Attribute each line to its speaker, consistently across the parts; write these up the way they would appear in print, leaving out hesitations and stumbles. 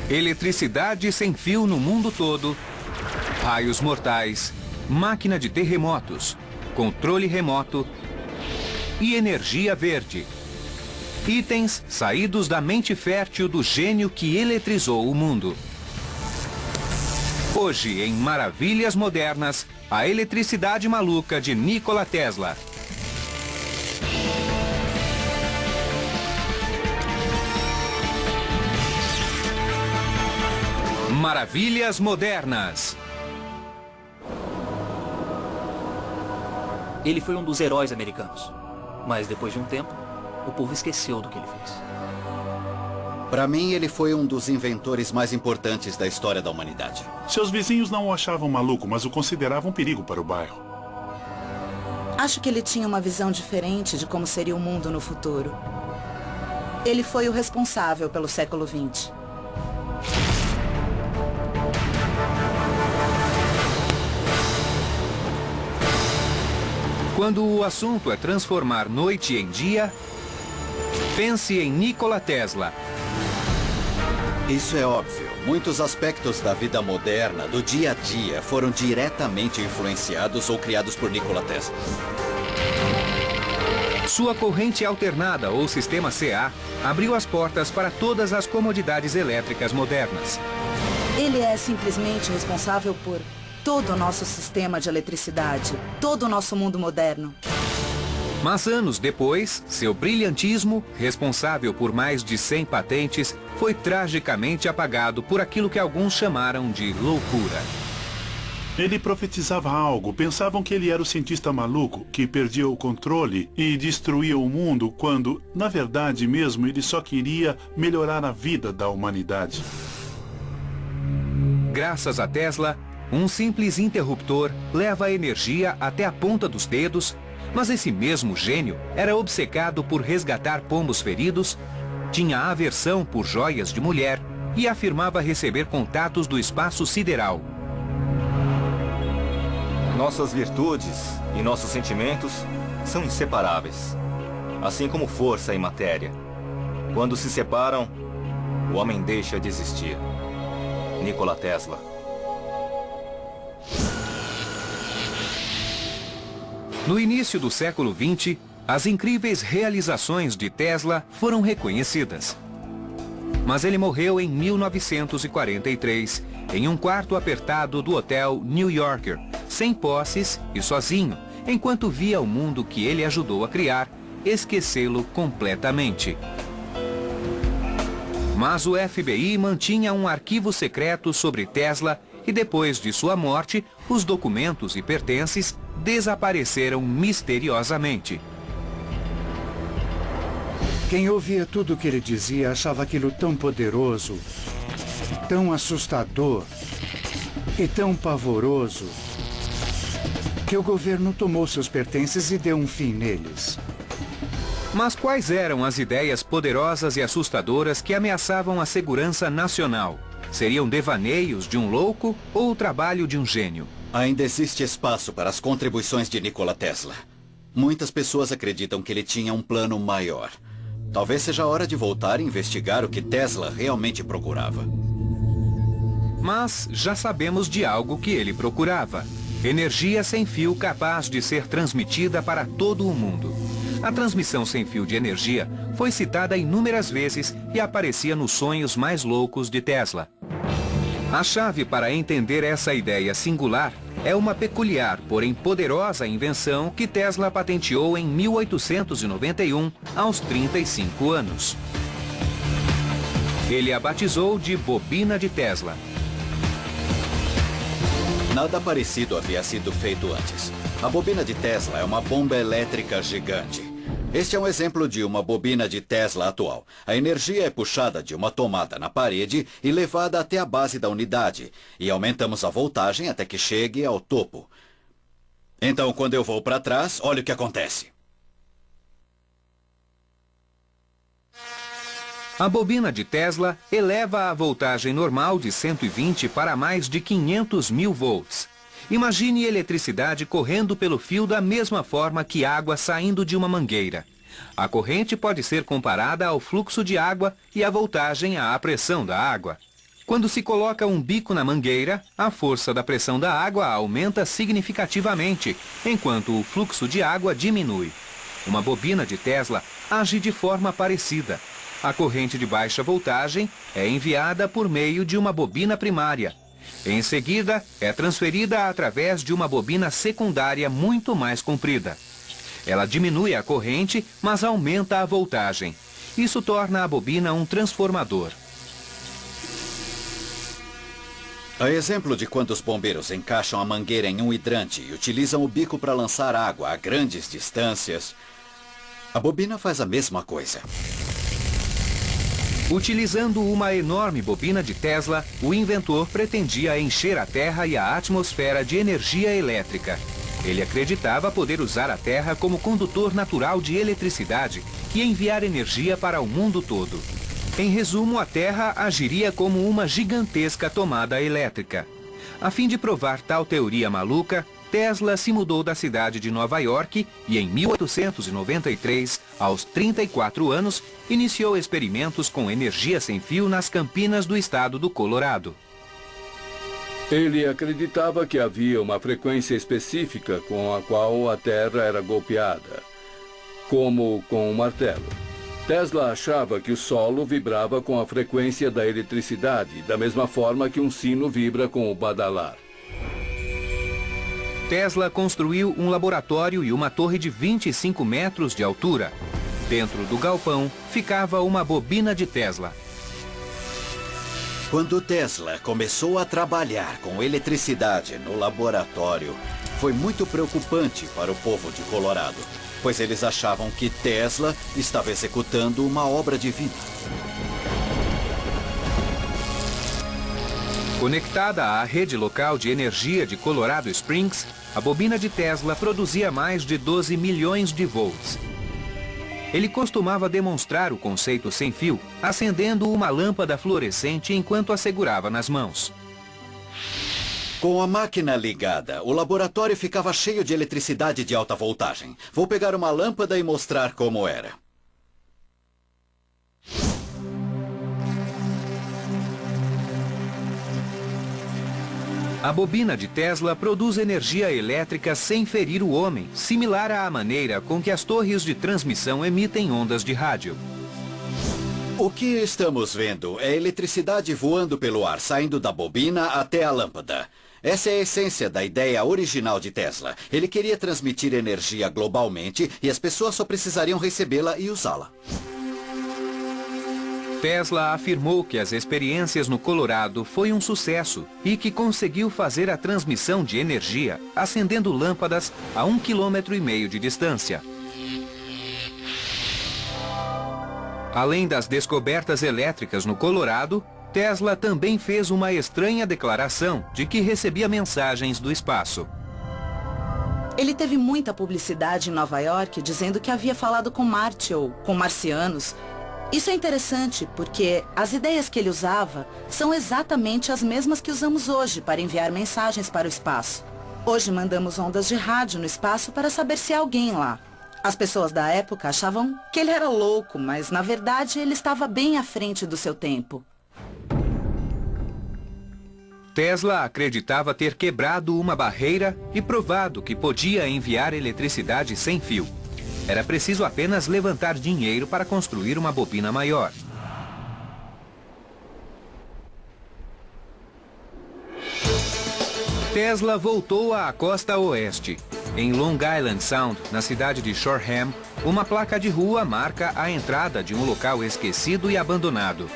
Speaker 1: Eletricidade sem fio no mundo todo, raios mortais, máquina de terremotos, controle remoto e energia verde. Itens saídos da mente fértil do gênio que eletrizou o mundo. Hoje, em Maravilhas Modernas, a eletricidade maluca de Nikola Tesla. Maravilhas Modernas.
Speaker 2: Ele foi um dos heróis americanos. Mas depois de um tempo, o povo esqueceu do que ele fez.
Speaker 3: Para mim, ele foi um dos inventores mais importantes da história da humanidade.
Speaker 4: Seus vizinhos não o achavam maluco, mas o consideravam um perigo para o bairro.
Speaker 5: Acho que ele tinha uma visão diferente de como seria o mundo no futuro. Ele foi o responsável pelo século XX.
Speaker 1: Quando o assunto é transformar noite em dia, pense em Nikola Tesla.
Speaker 3: Isso é óbvio. Muitos aspectos da vida moderna, do dia a dia, foram diretamente influenciados ou criados por Nikola Tesla.
Speaker 1: Sua corrente alternada, ou sistema CA, abriu as portas para todas as comodidades elétricas modernas.
Speaker 5: Ele é simplesmente responsável por todo o nosso sistema de eletricidade, todo o nosso mundo moderno.
Speaker 1: Mas anos depois, seu brilhantismo, responsável por mais de 100 patentes, foi tragicamente apagado por aquilo que alguns chamaram de loucura.
Speaker 4: Ele profetizava algo, pensavam que ele era o cientista maluco, que perdia o controle e destruía o mundo, quando, na verdade mesmo, ele só queria melhorar a vida da humanidade.
Speaker 1: Graças a Tesla, um simples interruptor leva a energia até a ponta dos dedos, mas esse mesmo gênio era obcecado por resgatar pombos feridos, tinha aversão por joias de mulher e afirmava receber contatos do espaço sideral.
Speaker 6: Nossas virtudes e nossos sentimentos são inseparáveis, assim como força e matéria. Quando se separam, o homem deixa de existir. Nikola Tesla.
Speaker 1: No início do século XX, as incríveis realizações de Tesla foram reconhecidas. Mas ele morreu em 1943, em um quarto apertado do hotel New Yorker, sem posses e sozinho, enquanto via o mundo que ele ajudou a criar esquecê-lo completamente. Mas o FBI mantinha um arquivo secreto sobre Tesla e depois de sua morte, os documentos e pertences desapareceram misteriosamente.
Speaker 7: Quem ouvia tudo o que ele dizia achava aquilo tão poderoso, tão assustador e tão pavoroso, que o governo tomou seus pertences e deu um fim neles.
Speaker 1: Mas quais eram as ideias poderosas e assustadoras que ameaçavam a segurança nacional? Seriam devaneios de um louco ou o trabalho de um gênio?
Speaker 3: Ainda existe espaço para as contribuições de Nikola Tesla. Muitas pessoas acreditam que ele tinha um plano maior. Talvez seja a hora de voltar e investigar o que Tesla realmente procurava.
Speaker 1: Mas já sabemos de algo que ele procurava: energia sem fio capaz de ser transmitida para todo o mundo. A transmissão sem fio de energia foi citada inúmeras vezes e aparecia nos sonhos mais loucos de Tesla. A chave para entender essa ideia singular é uma peculiar, porém poderosa invenção que Tesla patenteou em 1891, aos 35 anos. Ele a batizou de bobina de Tesla.
Speaker 3: Nada parecido havia sido feito antes. A bobina de Tesla é uma bomba elétrica gigante. Este é um exemplo de uma bobina de Tesla atual. A energia é puxada de uma tomada na parede e levada até a base da unidade. E aumentamos a voltagem até que chegue ao topo. Então, quando eu vou para trás, olha o que acontece.
Speaker 1: A bobina de Tesla eleva a voltagem normal de 120 para mais de 500 mil volts. Imagine eletricidade correndo pelo fio da mesma forma que água saindo de uma mangueira. A corrente pode ser comparada ao fluxo de água e a voltagem à pressão da água. Quando se coloca um bico na mangueira, a força da pressão da água aumenta significativamente, enquanto o fluxo de água diminui. Uma bobina de Tesla age de forma parecida. A corrente de baixa voltagem é enviada por meio de uma bobina primária. Em seguida, é transferida através de uma bobina secundária muito mais comprida. Ela diminui a corrente, mas aumenta a voltagem. Isso torna a bobina um transformador.
Speaker 3: A exemplo de quando os bombeiros encaixam a mangueira em um hidrante e utilizam o bico para lançar água a grandes distâncias, a bobina faz a mesma coisa.
Speaker 1: Utilizando uma enorme bobina de Tesla, o inventor pretendia encher a Terra e a atmosfera de energia elétrica. Ele acreditava poder usar a Terra como condutor natural de eletricidade e enviar energia para o mundo todo. Em resumo, a Terra agiria como uma gigantesca tomada elétrica. A fim de provar tal teoria maluca, Tesla se mudou da cidade de Nova York e, em 1893, aos 34 anos, iniciou experimentos com energia sem fio nas campinas do estado do Colorado.
Speaker 8: Ele acreditava que havia uma frequência específica com a qual a Terra era golpeada, como com um martelo. Tesla achava que o solo vibrava com a frequência da eletricidade, da mesma forma que um sino vibra com o badalar.
Speaker 1: Tesla construiu um laboratório e uma torre de 25 metros de altura. Dentro do galpão ficava uma bobina de Tesla.
Speaker 3: Quando Tesla começou a trabalhar com eletricidade no laboratório, foi muito preocupante para o povo de Colorado, pois eles achavam que Tesla estava executando uma obra divina.
Speaker 1: Conectada à rede local de energia de Colorado Springs, a bobina de Tesla produzia mais de 12 milhões de volts. Ele costumava demonstrar o conceito sem fio, acendendo uma lâmpada fluorescente enquanto a segurava nas mãos.
Speaker 3: Com a máquina ligada, o laboratório ficava cheio de eletricidade de alta voltagem. Vou pegar uma lâmpada e mostrar como era.
Speaker 1: A bobina de Tesla produz energia elétrica sem ferir o homem, similar à maneira com que as torres de transmissão emitem ondas de rádio.
Speaker 3: O que estamos vendo é eletricidade voando pelo ar, saindo da bobina até a lâmpada. Essa é a essência da ideia original de Tesla. Ele queria transmitir energia globalmente e as pessoas só precisariam recebê-la e usá-la.
Speaker 1: Tesla afirmou que as experiências no Colorado foi um sucesso e que conseguiu fazer a transmissão de energia acendendo lâmpadas a 1,5 km de distância. Além das descobertas elétricas no Colorado, Tesla também fez uma estranha declaração de que recebia mensagens do espaço.
Speaker 5: Ele teve muita publicidade em Nova York dizendo que havia falado com Marte ou com marcianos. Isso é interessante porque as ideias que ele usava são exatamente as mesmas que usamos hoje para enviar mensagens para o espaço. Hoje mandamos ondas de rádio no espaço para saber se há alguém lá. As pessoas da época achavam que ele era louco, mas na verdade ele estava bem à frente do seu tempo.
Speaker 1: Tesla acreditava ter quebrado uma barreira e provado que podia enviar eletricidade sem fio. Era preciso apenas levantar dinheiro para construir uma bobina maior. Tesla voltou à costa oeste. Em Long Island Sound, na cidade de Shoreham, uma placa de rua marca a entrada de um local esquecido e abandonado.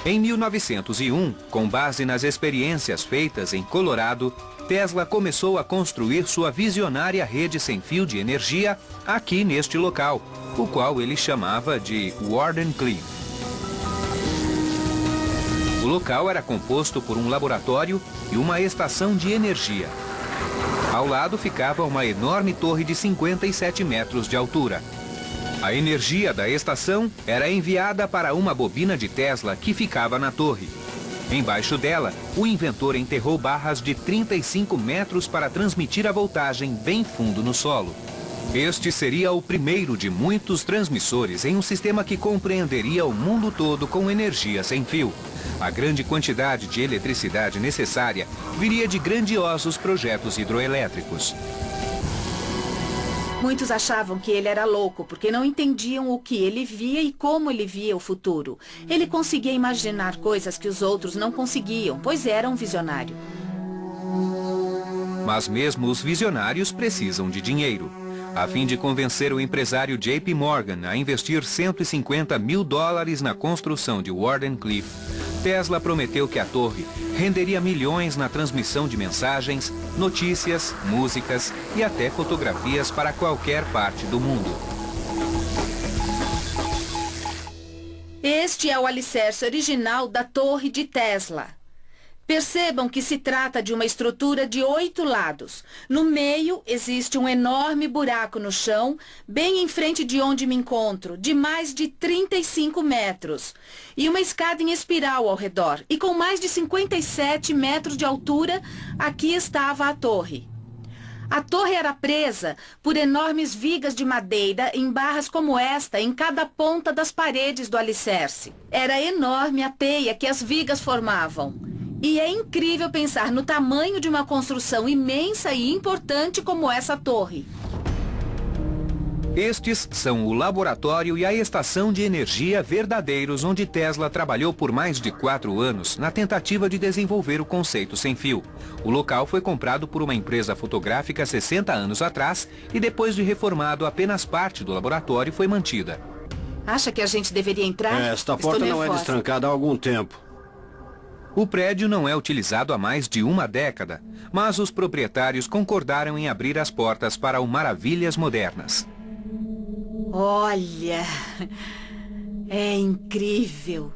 Speaker 1: Em 1901, com base nas experiências feitas em Colorado, Tesla começou a construir sua visionária rede sem fio de energia aqui neste local, o qual ele chamava de Wardenclyffe. O local era composto por um laboratório e uma estação de energia. Ao lado ficava uma enorme torre de 57 metros de altura. A energia da estação era enviada para uma bobina de Tesla que ficava na torre. Embaixo dela, o inventor enterrou barras de 35 metros para transmitir a voltagem bem fundo no solo. Este seria o primeiro de muitos transmissores em um sistema que compreenderia o mundo todo com energia sem fio. A grande quantidade de eletricidade necessária viria de grandiosos projetos hidroelétricos.
Speaker 9: Muitos achavam que ele era louco, porque não entendiam o que ele via e como ele via o futuro. Ele conseguia imaginar coisas que os outros não conseguiam, pois era um visionário.
Speaker 1: Mas mesmo os visionários precisam de dinheiro. A fim de convencer o empresário JP Morgan a investir $150 mil na construção de Wardenclyffe, Tesla prometeu que a torre renderia milhões na transmissão de mensagens, notícias, músicas e até fotografias para qualquer parte do mundo.
Speaker 9: Este é o alicerce original da Torre de Tesla. Percebam que se trata de uma estrutura de 8 lados. No meio existe um enorme buraco no chão, bem em frente de onde me encontro, de mais de 35 metros. E uma escada em espiral ao redor. E com mais de 57 metros de altura, aqui estava a torre. A torre era presa por enormes vigas de madeira em barras como esta em cada ponta das paredes do alicerce. Era enorme a teia que as vigas formavam. E é incrível pensar no tamanho de uma construção imensa e importante como essa torre.
Speaker 1: Estes são o laboratório e a estação de energia verdadeiros onde Tesla trabalhou por mais de 4 anos na tentativa de desenvolver o conceito sem fio. O local foi comprado por uma empresa fotográfica 60 anos atrás e depois de reformado apenas parte do laboratório foi mantida.
Speaker 9: Acha que a gente deveria entrar?
Speaker 10: Esta porta não é destrancada há algum tempo.
Speaker 1: O prédio não é utilizado há mais de uma década, mas os proprietários concordaram em abrir as portas para o Maravilhas Modernas.
Speaker 9: Olha, é incrível.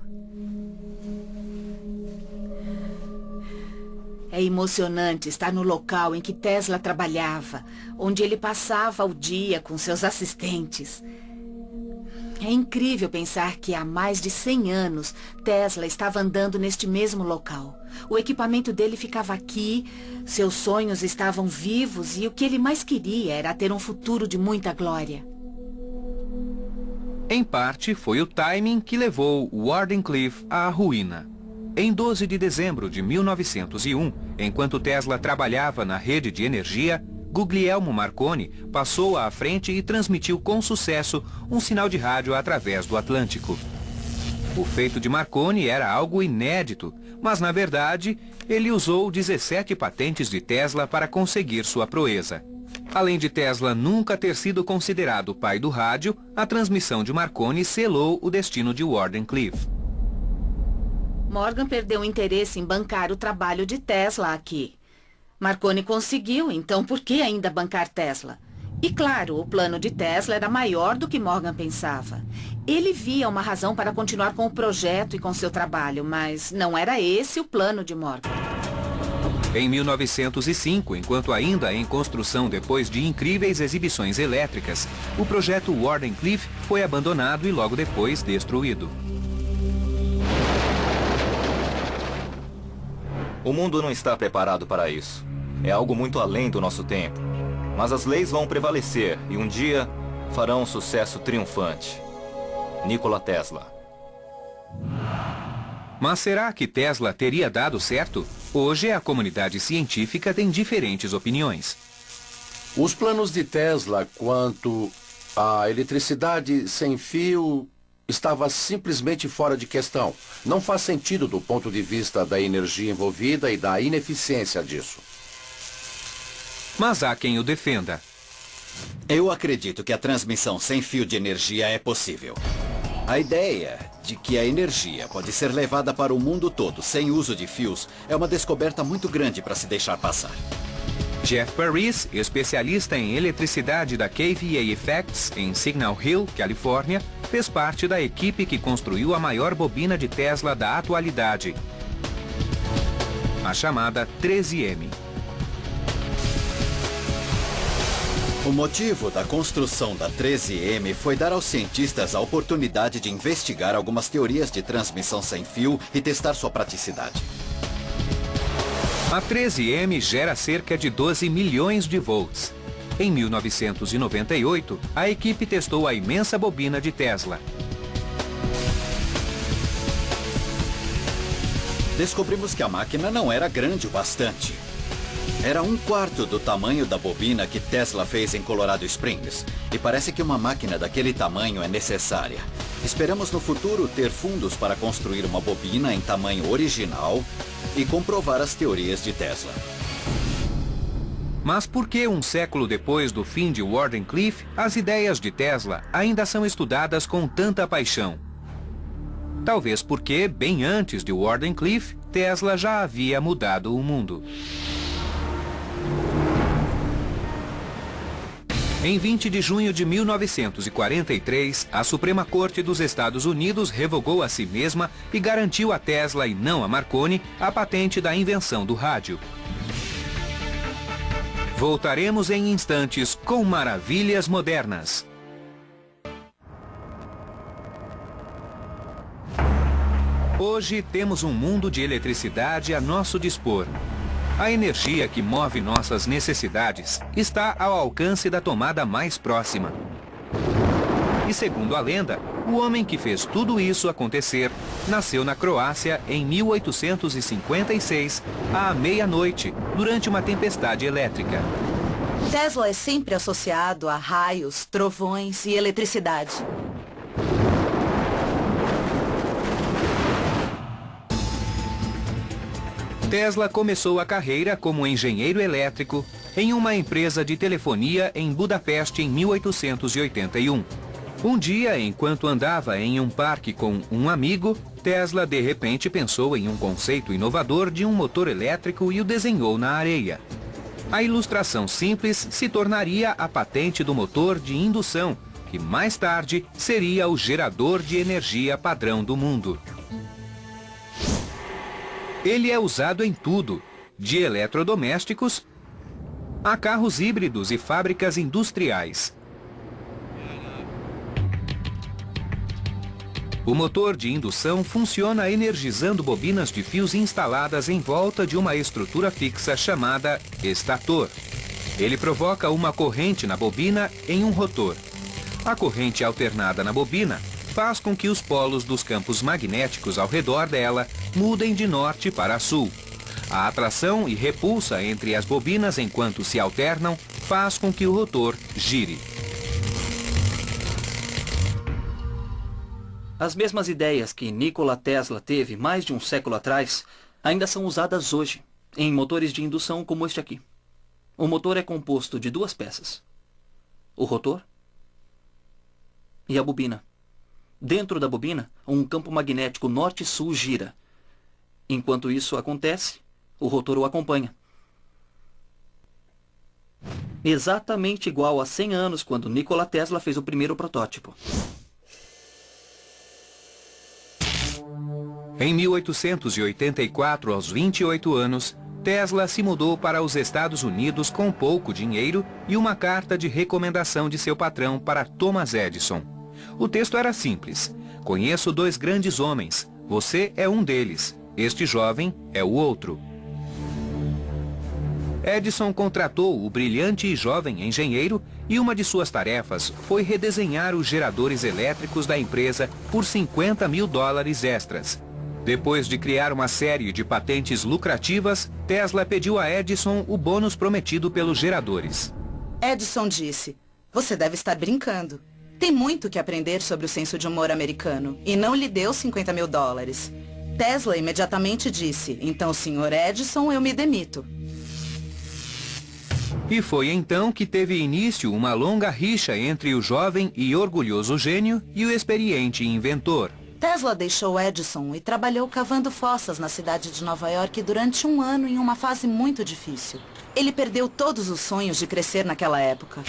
Speaker 9: É emocionante estar no local em que Tesla trabalhava, onde ele passava o dia com seus assistentes. É incrível pensar que há mais de 100 anos, Tesla estava andando neste mesmo local. O equipamento dele ficava aqui, seus sonhos estavam vivos e o que ele mais queria era ter um futuro de muita glória.
Speaker 1: Em parte, foi o timing que levou Wardenclyffe à ruína. Em 12 de dezembro de 1901, enquanto Tesla trabalhava na rede de energia, Guglielmo Marconi passou à frente e transmitiu com sucesso um sinal de rádio através do Atlântico. O feito de Marconi era algo inédito, mas na verdade ele usou 17 patentes de Tesla para conseguir sua proeza. Além de Tesla nunca ter sido considerado o pai do rádio, a transmissão de Marconi selou o destino de Wardenclyffe.
Speaker 9: Morgan perdeu o interesse em bancar o trabalho de Tesla aqui. Marconi conseguiu, então por que ainda bancar Tesla? E claro, o plano de Tesla era maior do que Morgan pensava. Ele via uma razão para continuar com o projeto e com seu trabalho, mas não era esse o plano de Morgan.
Speaker 1: Em 1905, enquanto ainda em construção depois de incríveis exibições elétricas, o projeto Wardenclyffe foi abandonado e logo depois destruído.
Speaker 6: O mundo não está preparado para isso. É algo muito além do nosso tempo. Mas as leis vão prevalecer e um dia farão um sucesso triunfante. Nikola Tesla.
Speaker 1: Mas será que Tesla teria dado certo? Hoje a comunidade científica tem diferentes opiniões.
Speaker 10: Os planos de Tesla quanto à eletricidade sem fio estava simplesmente fora de questão. Não faz sentido do ponto de vista da energia envolvida e da ineficiência disso.
Speaker 1: Mas há quem o defenda.
Speaker 3: Eu acredito que a transmissão sem fio de energia é possível. A ideia de que a energia pode ser levada para o mundo todo sem uso de fios é uma descoberta muito grande para se deixar passar.
Speaker 1: Jeff Paris, especialista em eletricidade da KVA Effects em Signal Hill, Califórnia, fez parte da equipe que construiu a maior bobina de Tesla da atualidade, a chamada 13M.
Speaker 3: O motivo da construção da 13M foi dar aos cientistas a oportunidade de investigar algumas teorias de transmissão sem fio e testar sua praticidade.
Speaker 1: A 13M gera cerca de 12 milhões de volts. Em 1998, a equipe testou a imensa bobina de Tesla.
Speaker 3: Descobrimos que a máquina não era grande o bastante. Era 1/4 do tamanho da bobina que Tesla fez em Colorado Springs. E parece que uma máquina daquele tamanho é necessária. Esperamos no futuro ter fundos para construir uma bobina em tamanho original e comprovar as teorias de Tesla.
Speaker 1: Mas por que um século depois do fim de Wardenclyffe, as ideias de Tesla ainda são estudadas com tanta paixão? Talvez porque, bem antes de Wardenclyffe, Tesla já havia mudado o mundo. Em 20 de junho de 1943, a Suprema Corte dos Estados Unidos revogou a si mesma e garantiu a Tesla e não a Marconi a patente da invenção do rádio. Voltaremos em instantes com maravilhas modernas. Hoje temos um mundo de eletricidade a nosso dispor. A energia que move nossas necessidades está ao alcance da tomada mais próxima. E segundo a lenda, o homem que fez tudo isso acontecer nasceu na Croácia em 1856, à meia-noite, durante uma tempestade elétrica.
Speaker 5: Tesla é sempre associado a raios, trovões e eletricidade.
Speaker 1: Tesla começou a carreira como engenheiro elétrico em uma empresa de telefonia em Budapeste em 1881. Um dia, enquanto andava em um parque com um amigo, Tesla de repente pensou em um conceito inovador de um motor elétrico e o desenhou na areia. A ilustração simples se tornaria a patente do motor de indução, que mais tarde seria o gerador de energia padrão do mundo. Ele é usado em tudo, de eletrodomésticos a carros híbridos e fábricas industriais. O motor de indução funciona energizando bobinas de fios instaladas em volta de uma estrutura fixa chamada estator. Ele provoca uma corrente na bobina em um rotor. A corrente alternada na bobina faz com que os polos dos campos magnéticos ao redor dela mudem de norte para sul. A atração e repulsa entre as bobinas enquanto se alternam faz com que o rotor gire.
Speaker 2: As mesmas ideias que Nikola Tesla teve mais de um século atrás ainda são usadas hoje em motores de indução como este aqui. O motor é composto de duas peças: o rotor e a bobina. Dentro da bobina, um campo magnético norte-sul gira. Enquanto isso acontece, o rotor o acompanha. Exatamente igual a 100 anos quando Nikola Tesla fez o primeiro protótipo.
Speaker 1: Em 1884, aos 28 anos, Tesla se mudou para os Estados Unidos com pouco dinheiro e uma carta de recomendação de seu patrão para Thomas Edison. O texto era simples: conheço dois grandes homens, você é um deles, este jovem é o outro. Edison contratou o brilhante e jovem engenheiro e uma de suas tarefas foi redesenhar os geradores elétricos da empresa por $50 mil extras. Depois de criar uma série de patentes lucrativas, Tesla pediu a Edison o bônus prometido pelos geradores.
Speaker 5: Edison disse: você deve estar brincando. Tem muito que aprender sobre o senso de humor americano, e não lhe deu $50 mil. Tesla imediatamente disse: então, Sr. Edison, eu me demito.
Speaker 1: E foi então que teve início uma longa rixa entre o jovem e orgulhoso gênio e o experiente inventor.
Speaker 5: Tesla deixou Edison e trabalhou cavando fossas na cidade de Nova York durante um ano em uma fase muito difícil. Ele perdeu todos os sonhos de crescer naquela época.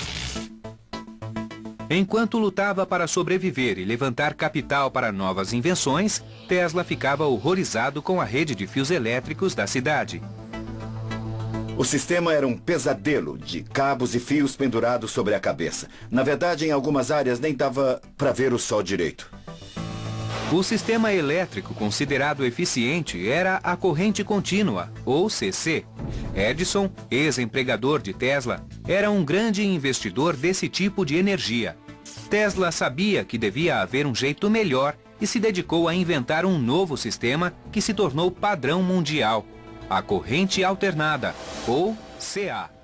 Speaker 1: Enquanto lutava para sobreviver e levantar capital para novas invenções, Tesla ficava horrorizado com a rede de fios elétricos da cidade.
Speaker 11: O sistema era um pesadelo de cabos e fios pendurados sobre a cabeça. Na verdade, em algumas áreas nem dava para ver o sol direito.
Speaker 1: O sistema elétrico considerado eficiente era a corrente contínua, ou CC. Edison, ex-empregador de Tesla, era um grande investidor desse tipo de energia. Tesla sabia que devia haver um jeito melhor e se dedicou a inventar um novo sistema que se tornou padrão mundial, a corrente alternada, ou CA.